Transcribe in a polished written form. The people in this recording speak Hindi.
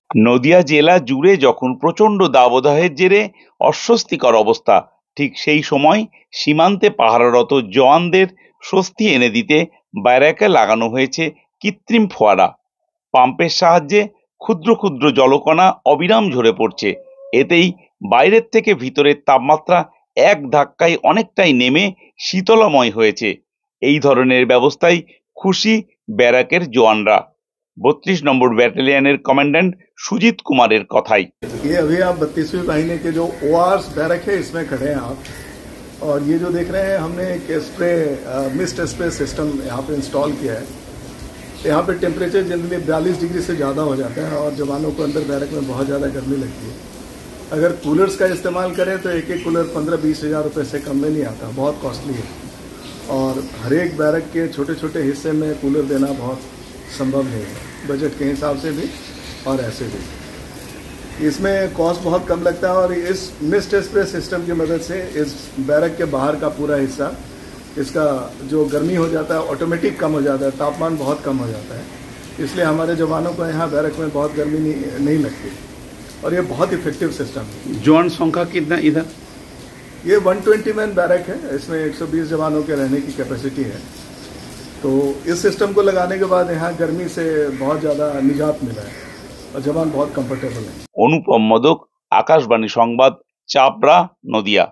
নদিয়া জেলা জুড়ে যখন প্রচণ্ড দাবদাহের জেরে অস্বস্তিকর অবস্থা, ঠিক সেই সময় সীমান্তে পাহারারত জওয়ানদের স্বস্তি এনে দিতে ব্যারাকে লাগানো হয়েছে কৃত্রিম ফোয়ারা। পাম্পের সাহায্যে ক্ষুদ্র ক্ষুদ্র জলকণা অবিরাম ঝরে পড়ছে। এতেই বাইরের থেকে ভিতরের তাপমাত্রা এক ধাক্কায় অনেকটাই নেমে শীতলময় হয়েছে। এই ধরনের ব্যবস্থায় খুশি ব্যারাকের জওয়ানরা। 32 নম্বর ব্যাটালিয়নের কমান্ড্যান্ট সুজিत কুমারের কথাই। ये अभी आप 32वीं वाहिनी के जो ओआरस बैरक है इसमें खड़े हैं आप, और ये जो देख रहे हैं हमने एक स्प्रे मिस्ट स्प्रे सिस्टम यहाँ पे इंस्टॉल किया है। यहाँ पे टेम्परेचर जनरली 42 डिग्री से ज़्यादा हो जाता है और जवानों को अंदर बैरक में बहुत ज़्यादा गर्मी लगती है। अगर कूलर्स का इस्तेमाल करें तो एक एक कूलर 15-20 हज़ार रुपये से कम में नहीं आता, बहुत कॉस्टली है, और हर एक बैरक के छोटे छोटे हिस्से में कूलर देना बहुत संभव नहीं है, बजट के हिसाब से भी और ऐसे भी। इसमें कॉस्ट बहुत कम लगता है और इस मिस्ट स्प्रे सिस्टम की मदद से इस बैरक के बाहर का पूरा हिस्सा, इसका जो गर्मी हो जाता है ऑटोमेटिक कम हो जाता है, तापमान बहुत कम हो जाता है, इसलिए हमारे जवानों को यहाँ बैरक में बहुत गर्मी नहीं लगती, और ये बहुत इफेक्टिव सिस्टम है। जवान संख्या कितना इधर? ये 120 मैन बैरक है, इसमें 120 जवानों के रहने की कैपेसिटी है। तो इस सिस्टम को लगाने के बाद यहाँ गर्मी से बहुत ज़्यादा निजात मिला है और जवान बहुत कंफर्टेबल है। অনুপম মোদক, আকাশবাণী সংবাদ, চাপড়া, নদিয়া।